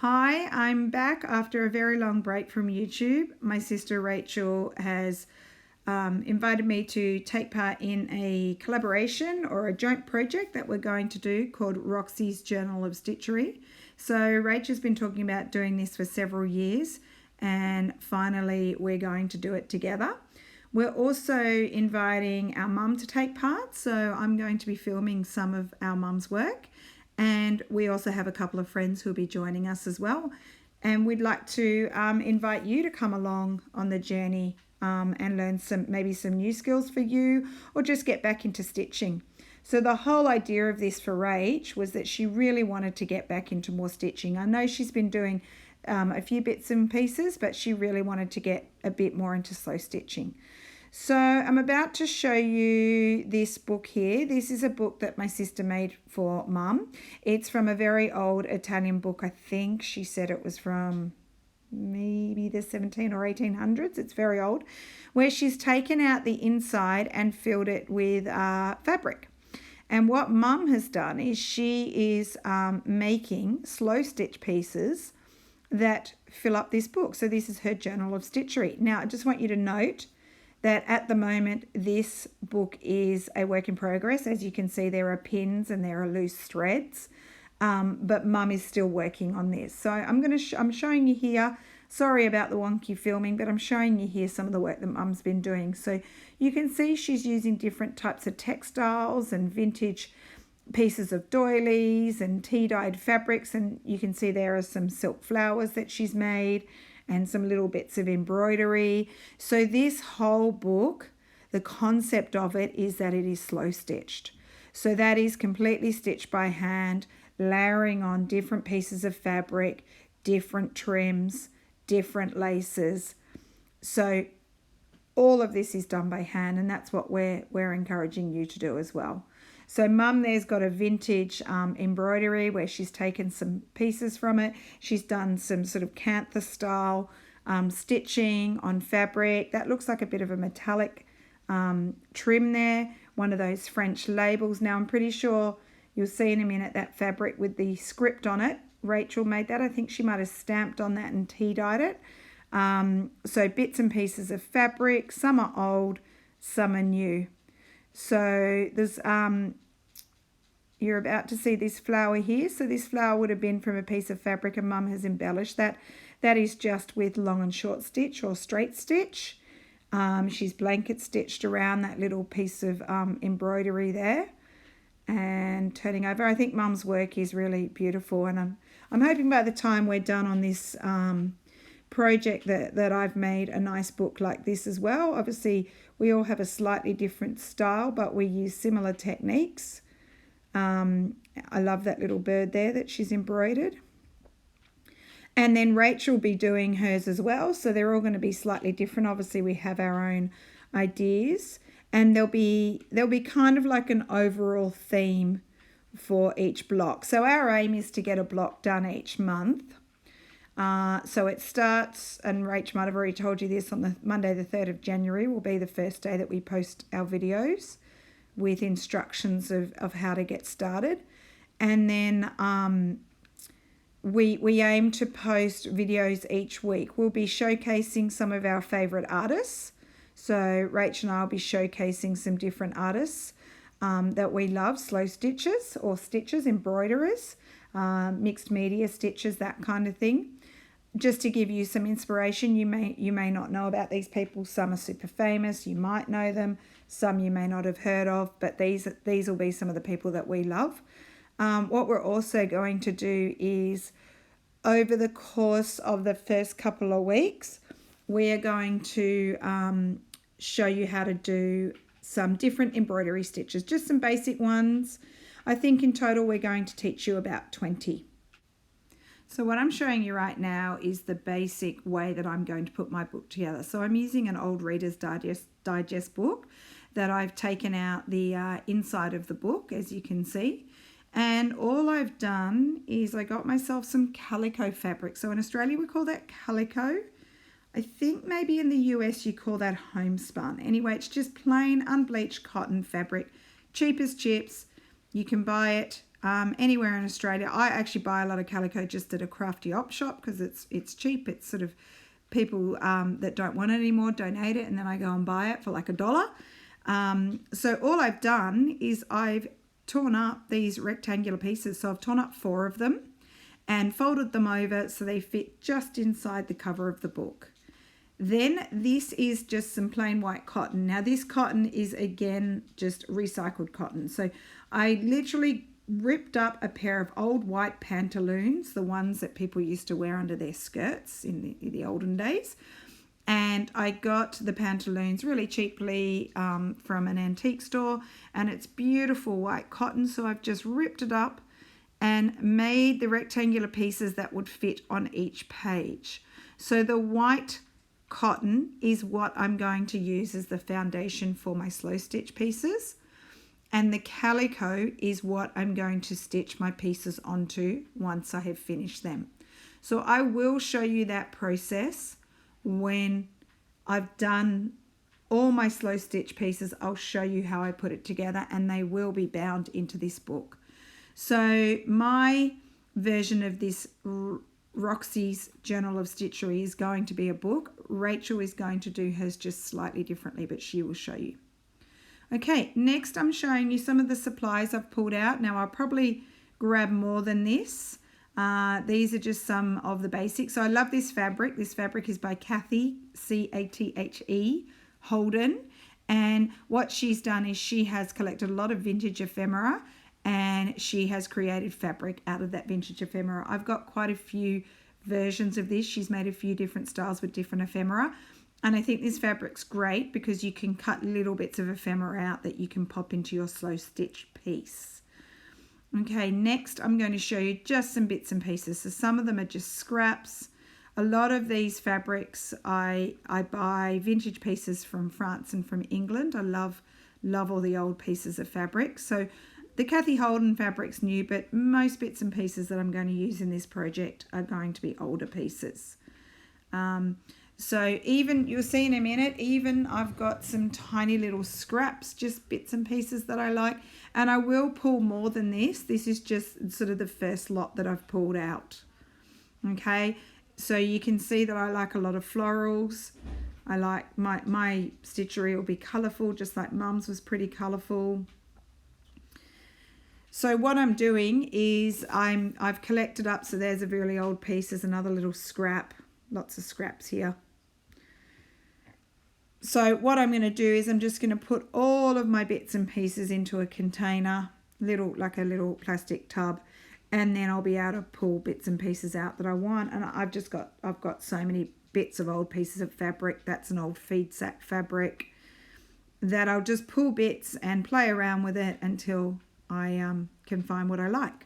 Hi, I'm back after a very long break from YouTube. My sister Rachel has invited me to take part in a collaboration or a joint project that we're going to do called Roxy's Journal of Stitchery. So Rachel's been talking about doing this for several years, and finally we're going to do it together. We're also inviting our mum to take part, so I'm going to be filming some of our mum's work. And we also have a couple of friends who'll be joining us as well. And we'd like to invite you to come along on the journey and learn maybe some new skills for you, or just get back into stitching. So the whole idea of this for Rach was that she really wanted to get back into more stitching. I know she's been doing a few bits and pieces, but she really wanted to get a bit more into slow stitching. So I'm about to show you this book here. This is a book that my sister made for mum. It's from a very old Italian book. I think she said it was from maybe the 17 or 1800s. It's very old, where she's taken out the inside and filled it with fabric. And what mum has done is she is making slow stitch pieces that fill up this book. So this is her Journal of Stitchery. Now, I just want you to note that at the moment this book is a work in progress. As you can see, there are pins and there are loose threads, but mum is still working on this. So I'm showing you here, sorry about the wonky filming, but I'm showing you here some of the work that mum's been doing. So you can see she's using different types of textiles and vintage pieces of doilies and tea-dyed fabrics, and you can see there are some silk flowers that she's made and some little bits of embroidery. So this whole book, the concept of it is that it is slow stitched. So that is completely stitched by hand, layering on different pieces of fabric, different trims, different laces. So all of this is done by hand, and that's what we're encouraging you to do as well. So mum there's got a vintage embroidery where she's taken some pieces from it. She's done some sort of cantha style stitching on fabric. That looks like a bit of a metallic trim there. One of those French labels. Now I'm pretty sure you'll see in a minute that fabric with the script on it. Rachel made that. I think she might have stamped on that and tea-dyed it. So bits and pieces of fabric. Some are old, some are new. So there's you're about to see this flower here. So this flower would have been from a piece of fabric, and mum has embellished that. That is just with long and short stitch or straight stitch. She's blanket stitched around that little piece of embroidery there and turning over. I think mum's work is really beautiful, and I'm hoping by the time we're done on this project that I've made a nice book like this as well. Obviously we all have a slightly different style, but we use similar techniques. I love that little bird there that she's embroidered. And then Rachel will be doing hers as well, so they're all going to be slightly different. Obviously we have our own ideas, and there'll be kind of like an overall theme for each block. So our aim is to get a block done each month. So it starts, and Rach might have already told you this, on the Monday the 3rd of January will be the first day that we post our videos with instructions of how to get started. And then we aim to post videos each week. We'll be showcasing some of our favourite artists. So Rach and I will be showcasing some different artists that we love, slow stitchers or stitchers, embroiderers, mixed media stitchers, that kind of thing. Just to give you some inspiration, you may not know about these people. Some are super famous, you might know them. Some you may not have heard of, but these will be some of the people that we love. What we're also going to do is, over the course of the first couple of weeks, we are going to show you how to do some different embroidery stitches, just some basic ones. I think in total we're going to teach you about 20. So what I'm showing you right now is the basic way that I'm going to put my book together. So I'm using an old Reader's Digest book that I've taken out the inside of the book, as you can see. And all I've done is I got myself some calico fabric. So in Australia we call that calico. I think maybe in the US you call that homespun. Anyway, it's just plain unbleached cotton fabric, cheap as chips. You can buy it anywhere in Australia. I actually buy a lot of calico just at a crafty op shop because it's cheap. It's sort of people that don't want it anymore donate it, and then I go and buy it for like $1. So all I've done is I've torn up these rectangular pieces. So I've torn up 4 of them and folded them over so they fit just inside the cover of the book. Then this is just some plain white cotton. Now this cotton is again just recycled cotton. So I literally ripped up a pair of old white pantaloons, the ones that people used to wear under their skirts in the olden days. And I got the pantaloons really cheaply from an antique store, and it's beautiful white cotton. So I've just ripped it up and made the rectangular pieces that would fit on each page. So the white cotton is what I'm going to use as the foundation for my slow stitch pieces, and the calico is what I'm going to stitch my pieces onto once I have finished them. So I will show you that process when I've done all my slow stitch pieces. I'll show you how I put it together, and they will be bound into this book. So my version of this Roxy's Journal of Stitchery is going to be a book. Rachel is going to do hers just slightly differently, but she will show you. Okay, next I'm showing you some of the supplies I've pulled out. Now I'll probably grab more than this. These are just some of the basics. So I love this fabric. This fabric is by Kathy, C-A-T-H-E, Holden. And what she's done is she has collected a lot of vintage ephemera, and she has created fabric out of that vintage ephemera. I've got quite a few versions of this. She's made a few different styles with different ephemera. And I think this fabric's great because you can cut little bits of ephemera out that you can pop into your slow stitch piece. Okay, next I'm going to show you just some bits and pieces. So some of them are just scraps. A lot of these fabrics, I buy vintage pieces from France and from England. I love all the old pieces of fabric. So the Kathy Holden fabric's new, but most bits and pieces that I'm going to use in this project are going to be older pieces. So even, you'll see in a minute, even I've got some tiny little scraps, just bits and pieces that I like. And I will pull more than this. This is just sort of the first lot that I've pulled out. Okay, so you can see that I like a lot of florals. I like my stitchery will be colourful, just like Mum's was pretty colourful. So what I'm doing is I've collected up, so there's a really old piece, there's another little scrap, lots of scraps here. So what I'm going to do is I'm just going to put all of my bits and pieces into a container, like a little plastic tub, and then I'll be able to pull bits and pieces out that I want. And I've got so many bits of old pieces of fabric. That's an old feed sack fabric that I'll just pull bits and play around with it until I can find what I like.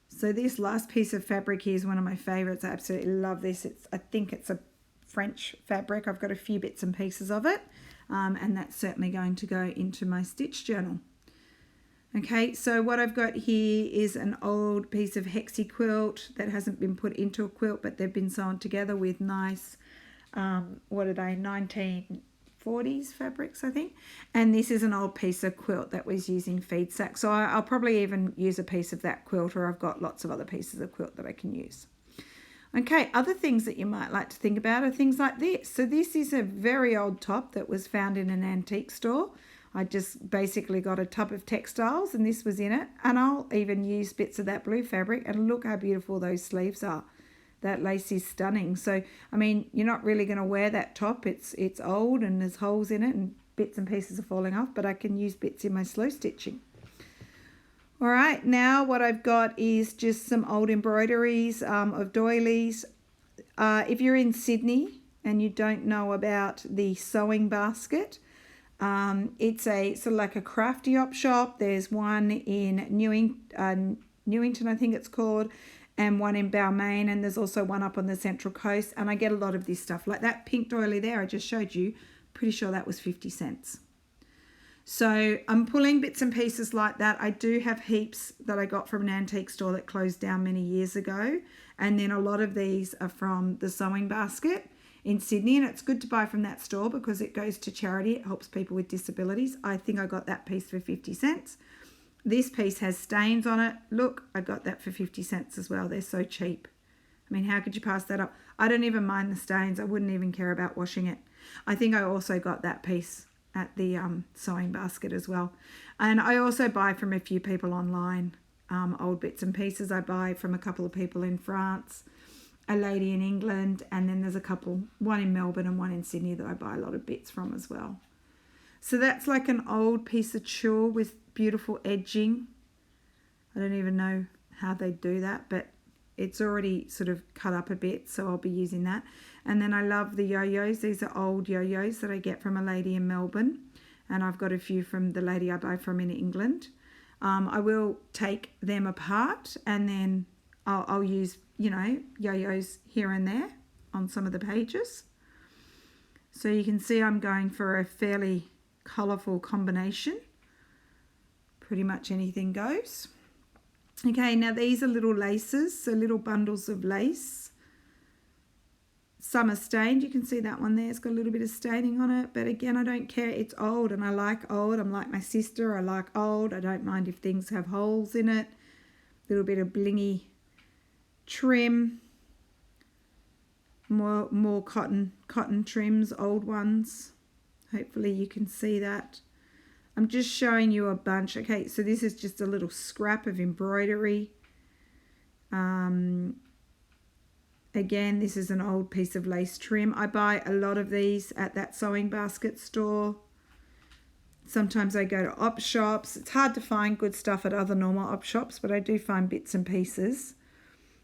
So this last piece of fabric here is one of my favorites. I absolutely love this. I think it's a French fabric. I've got a few bits and pieces of it, and that's certainly going to go into my stitch journal. Okay, so what I've got here is an old piece of hexie quilt that hasn't been put into a quilt, but they've been sewn together with nice, 1940s fabrics, I think. And this is an old piece of quilt that was using feed sack. So I'll probably even use a piece of that quilt, or I've got lots of other pieces of quilt that I can use. Okay, other things that you might like to think about are things like this. So this is a very old top that was found in an antique store. I just basically got a tub of textiles and this was in it. And I'll even use bits of that blue fabric, and look how beautiful those sleeves are. That lace is stunning. So, I mean, you're not really going to wear that top. It's old and there's holes in it and bits and pieces are falling off, but I can use bits in my slow stitching. All right, now what I've got is just some old embroideries of doilies. If you're in Sydney and you don't know about the sewing basket, it's a sort of like a crafty op shop. There's one in Newington, I think it's called, and one in Balmain, and there's also one up on the Central Coast. And I get a lot of this stuff, like that pink doily there I just showed you. Pretty sure that was 50 cents. So I'm pulling bits and pieces like that. I do have heaps that I got from an antique store that closed down many years ago. And then a lot of these are from the sewing basket. in Sydney, and it's good to buy from that store because it goes to charity. It helps people with disabilities. I think I got that piece for 50 cents. This piece has stains on it. Look, I got that for 50 cents as well. They're so cheap. I mean, how could you pass that up? I don't even mind the stains. I wouldn't even care about washing it. I think I also got that piece at the sewing basket as well. And I also buy from a few people online, old bits and pieces. I buy from a couple of people in France, a lady in England, and then there's a couple, one in Melbourne and one in Sydney that I buy a lot of bits from as well. So that's like an old piece of tulle with beautiful edging. I don't even know how they do that, but it's already sort of cut up a bit, so I'll be using that. And then I love the yo-yos. These are old yo-yos that I get from a lady in Melbourne, and I've got a few from the lady I buy from in England. I will take them apart, and then I'll use, you know, yo-yos here and there on some of the pages. So you can see I'm going for a fairly colourful combination. Pretty much anything goes. Okay, now these are little laces, so little bundles of lace. Some are stained. You can see that one there. It's got a little bit of staining on it. But again, I don't care. It's old and I like old. I'm like my sister. I like old. I don't mind if things have holes in it. A little bit of blingy trim. More cotton trims, old ones. Hopefully you can see that. I'm just showing you a bunch. Okay, so this is just a little scrap of embroidery. Again, this is an old piece of lace trim. I buy a lot of these at that sewing basket store. Sometimes I go to op shops. It's hard to find good stuff at other normal op shops, but I do find bits and pieces.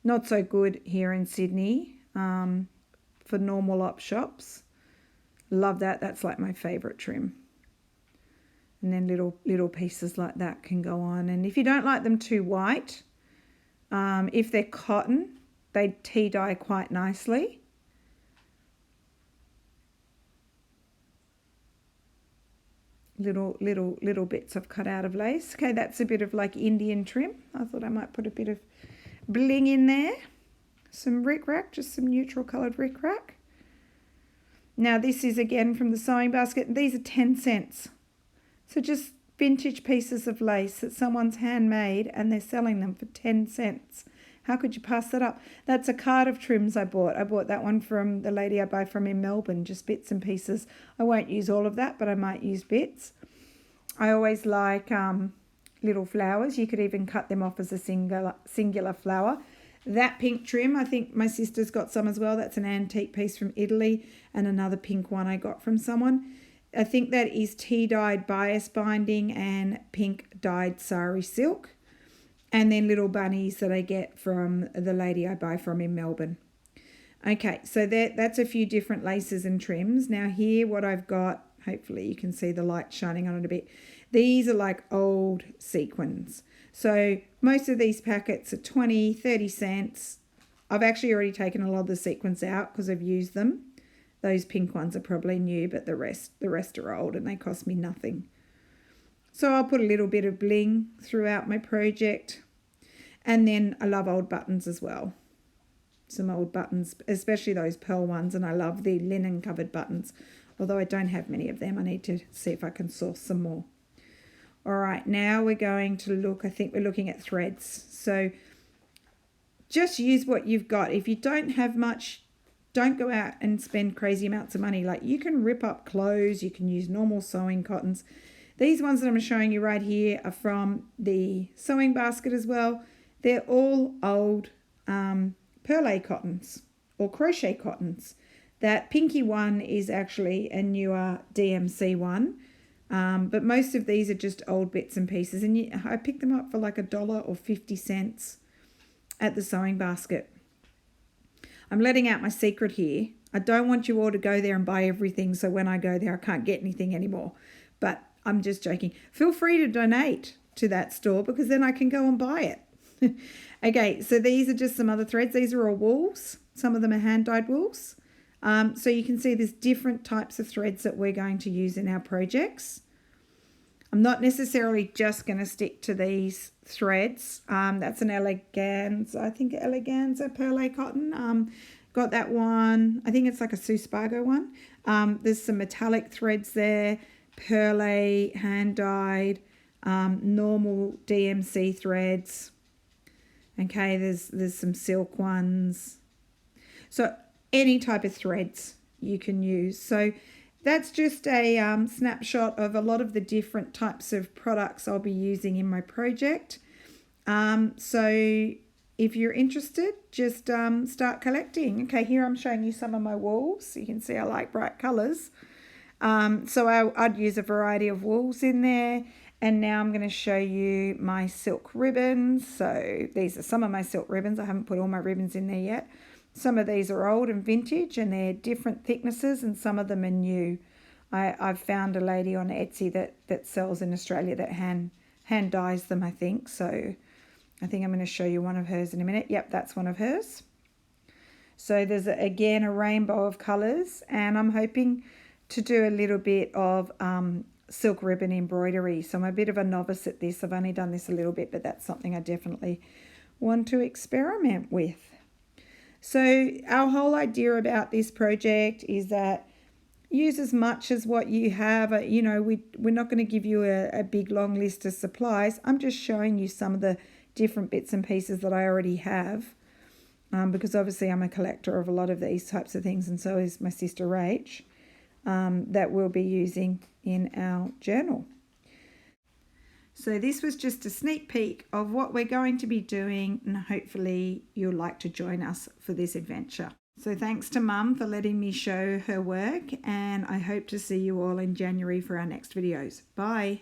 Not so good here in Sydney for normal op shops. Love that. That's like my favourite trim. And then little pieces like that can go on. And if you don't like them too white, if they're cotton, they tea dye quite nicely. Little bits I've cut out of lace. Okay, that's a bit of like Indian trim. I thought I might put a bit of bling in there. Some rickrack, just some neutral coloured rickrack. Now this is again from the sewing basket. These are 10 cents. So just vintage pieces of lace that someone's handmade and they're selling them for 10 cents. How could you pass that up? That's a card of trims I bought. I bought that one from the lady I buy from in Melbourne, just bits and pieces. I won't use all of that, but I might use bits. I always like little flowers. You could even cut them off as a singular flower. That pink trim, I think my sister's got some as well. That's an antique piece from Italy, and another pink one I got from someone. I think that is tea-dyed bias binding and pink dyed sari silk. And then little bunnies that I get from the lady I buy from in Melbourne. Okay, so that's a few different laces and trims. Now here what I've got, hopefully you can see the light shining on it a bit. These are like old sequins. So most of these packets are 20, 30 cents. I've actually already taken a lot of the sequins out because I've used them. Those pink ones are probably new, but the rest are old and they cost me nothing. So I'll put a little bit of bling throughout my project. And then I love old buttons as well. Some old buttons, especially those pearl ones, and I love the linen covered buttons. Although I don't have many of them, I need to see if I can source some more. All right, now we're going to look, I think we're looking at threads. So just use what you've got. If you don't have much, don't go out and spend crazy amounts of money. Like you can rip up clothes, you can use normal sewing cottons. These ones that I'm showing you right here are from the sewing basket as well. They're all old perle cottons or crochet cottons. That pinky one is actually a newer DMC one. But most of these are just old bits and pieces. And I picked them up for like $1 or 50 cents at the sewing basket. I'm letting out my secret here. I don't want you all to go there and buy everything, so when I go there I can't get anything anymore. But I'm just joking. Feel free to donate to that store because then I can go and buy it. Okay, so these are just some other threads. These are all wools. Some of them are hand-dyed wools. So you can see there's different types of threads that we're going to use in our projects. I'm not necessarily just going to stick to these threads. That's an eleganza, I think eleganza perle cotton. got that one. I think it's like a Suspago one. There's some metallic threads there, perle, hand dyed, normal DMC threads. Okay, there's some silk ones. So any type of threads you can use. So that's just a snapshot of a lot of the different types of products I'll be using in my project. So if you're interested, just start collecting. Okay, here I'm showing you some of my wools. You can see I like bright colours. So I'd use a variety of wools in there. And now I'm going to show you my silk ribbons. So these are some of my silk ribbons. I haven't put all my ribbons in there yet. Some of these are old and vintage and they're different thicknesses, and some of them are new. I've found a lady on Etsy that sells in Australia that hand dyes them, I think. So I think I'm going to show you one of hers in a minute. Yep, that's one of hers. So there's, again, a rainbow of colours, and I'm hoping to do a little bit of silk ribbon embroidery. So I'm a bit of a novice at this. I've only done this a little bit, but that's something I definitely want to experiment with. So our whole idea about this project is that use as much as what you have. You know, we're not going to give you a big long list of supplies. I'm just showing you some of the different bits and pieces that I already have, because obviously I'm a collector of a lot of these types of things, and so is my sister Rach, that we'll be using in our journal. So this was just a sneak peek of what we're going to be doing, and hopefully you'll like to join us for this adventure. So thanks to Mum for letting me show her work, and I hope to see you all in January for our next videos. Bye.